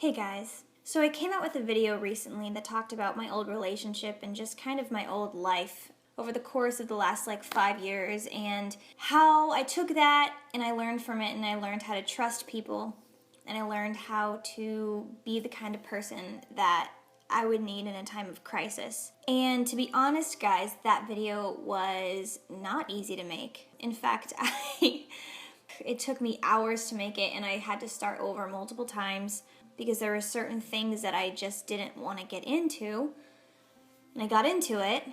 Hey guys, so I came out with a video recently that talked about my old relationship and just kind of my old life over the course of the last 5 years, and how I took that and I learned from it, and I learned how to trust people, and I learned how to be the kind of person that I would need in a time of crisis. And to be honest guys, that video was not easy to make. In fact, it took me hours to make it, and I had to start over multiple times because there were certain things that I just didn't want to get into, and I got into it,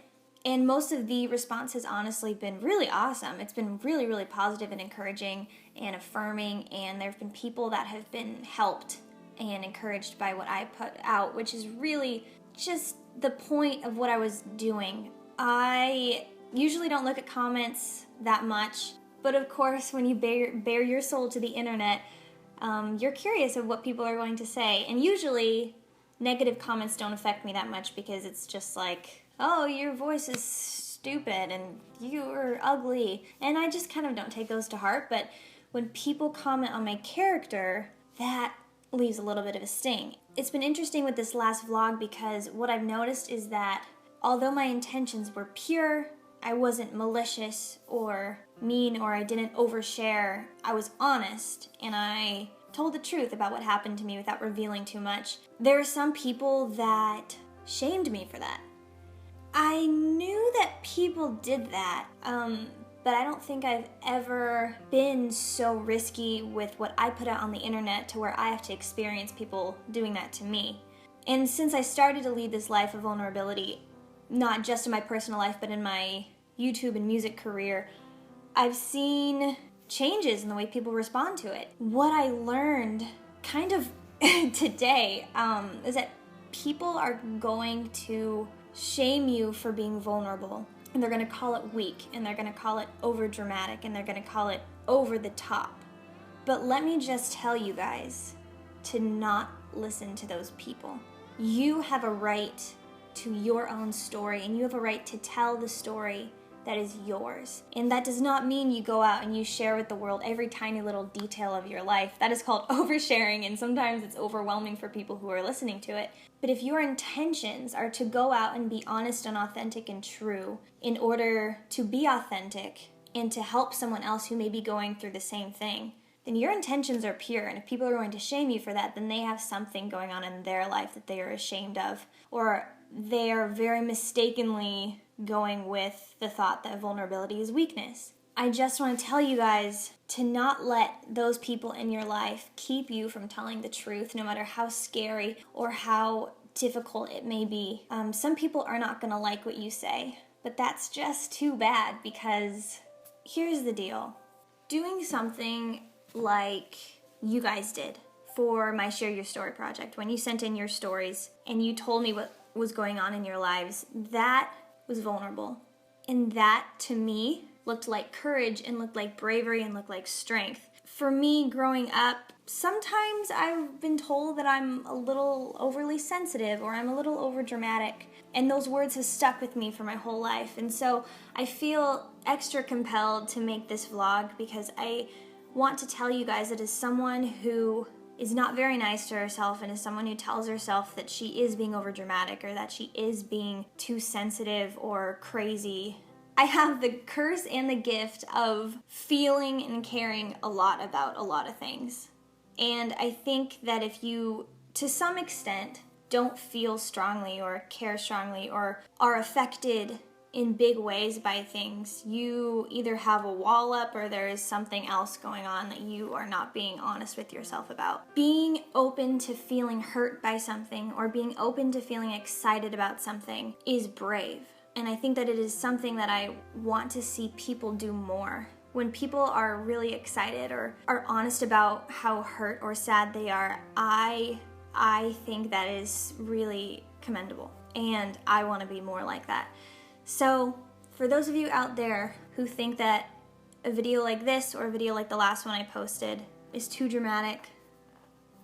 and most of the response has honestly been really awesome. It's been really, really positive and encouraging and affirming, and there have been people that have been helped and encouraged by what I put out, which is really just the point of what I was doing. I usually don't look at comments that much, but of course when you bare your soul to the internet, you're curious of what people are going to say, and usually negative comments don't affect me that much because it's just like, oh, your voice is stupid and you're ugly, and I just kind of don't take those to heart. But when people comment on my character, that leaves a little bit of a sting. It's been interesting with this last vlog because what I've noticed is that although my intentions were pure, I wasn't malicious or mean, or I didn't overshare. I was honest, and I told the truth about what happened to me without revealing too much. There are some people that shamed me for that. I knew that people did that, but I don't think I've ever been so risky with what I put out on the internet to where I have to experience people doing that to me. And since I started to lead this life of vulnerability, not just in my personal life, but in my YouTube and music career, I've seen changes in the way people respond to it. What I learned kind of today is that people are going to shame you for being vulnerable, and they're going to call it weak, and they're going to call it over dramatic, and they're going to call it over the top. But let me just tell you guys to not listen to those people. You have a right to your own story, and you have a right to tell the story that is yours. And that does not mean you go out and you share with the world every tiny little detail of your life. That is called oversharing, and sometimes it's overwhelming for people who are listening to it. But if your intentions are to go out and be honest and authentic and true in order to be authentic and to help someone else who may be going through the same thing, then your intentions are pure. And if people are going to shame you for that, then they have something going on in their life that they are ashamed of, or they are very mistakenly going with the thought that vulnerability is weakness. I just want to tell you guys to not let those people in your life keep you from telling the truth, no matter how scary or how difficult it may be. Some people are not going to like what you say, but that's just too bad, because here's the deal. Doing something like you guys did for my Share Your Story project, when you sent in your stories and you told me what was going on in your lives, that was vulnerable. And that, to me, looked like courage and looked like bravery and looked like strength. For me, growing up, sometimes I've been told that I'm a little overly sensitive or I'm a little overdramatic, and those words have stuck with me for my whole life. And so I feel extra compelled to make this vlog because I want to tell you guys that as someone who is not very nice to herself, and as someone who tells herself that she is being overdramatic or that she is being too sensitive or crazy, I have the curse and the gift of feeling and caring a lot about a lot of things. And I think that if you, to some extent, don't feel strongly or care strongly or are affected in big ways by things, you either have a wall up or there is something else going on that you are not being honest with yourself about. Being open to feeling hurt by something or being open to feeling excited about something is brave. And I think that it is something that I want to see people do more. When people are really excited or are honest about how hurt or sad they are, I think that is really commendable. And I want to be more like that. So, for those of you out there who think that a video like this or a video like the last one I posted is too dramatic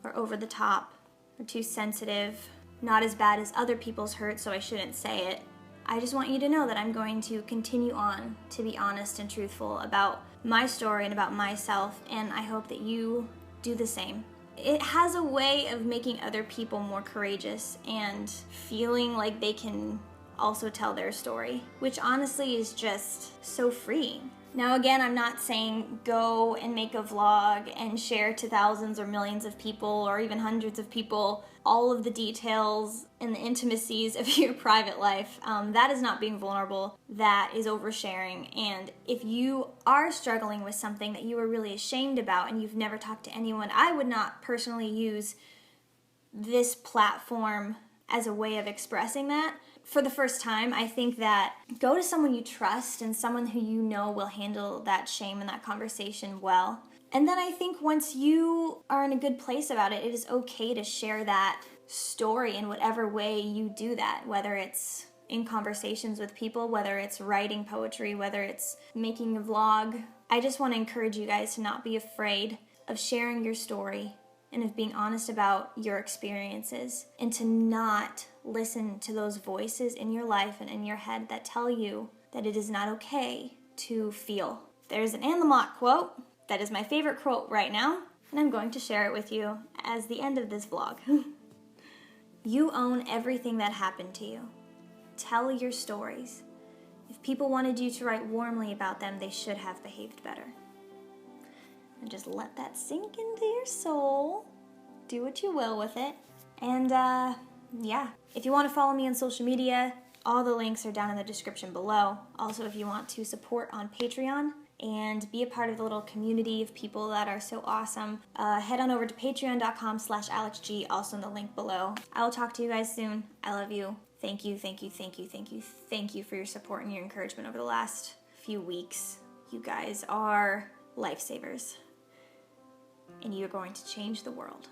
or over the top or too sensitive, not as bad as other people's hurt, so I shouldn't say it, I just want you to know that I'm going to continue on to be honest and truthful about my story and about myself, and I hope that you do the same. it has a way of making other people more courageous and feeling like they can also tell their story, which honestly is just so freeing. Now again, I'm not saying go and make a vlog and share to thousands or millions of people or even hundreds of people all of the details and the intimacies of your private life. That is not being vulnerable. That is oversharing. And if you are struggling with something that you are really ashamed about and you've never talked to anyone, I would not personally use this platform as a way of expressing that. For the first time, I think that go to someone you trust and someone who you know will handle that shame and that conversation well. And then I think once you are in a good place about it, it is okay to share that story in whatever way you do that, whether it's in conversations with people, whether it's writing poetry, whether it's making a vlog. I just want to encourage you guys to not be afraid of sharing your story and of being honest about your experiences, and to not listen to those voices in your life and in your head that tell you that it is not okay to feel. There's an Anne Lamott quote that is my favorite quote right now, and I'm going to share it with you as the end of this vlog. You own everything that happened to you. Tell your stories. If people wanted you to write warmly about them, they should have behaved better. And just let that sink into your soul. Do what you will with it. And yeah, if you want to follow me on social media, all the links are down in the description below. Also, if you want to support on Patreon and be a part of the little community of people that are so awesome, head on over to patreon.com/alexg, also in the link below. I will talk to you guys soon. I love you. Thank you, thank you, thank you, thank you, thank you for your support and your encouragement over the last few weeks. You guys are lifesavers, and you're going to change the world.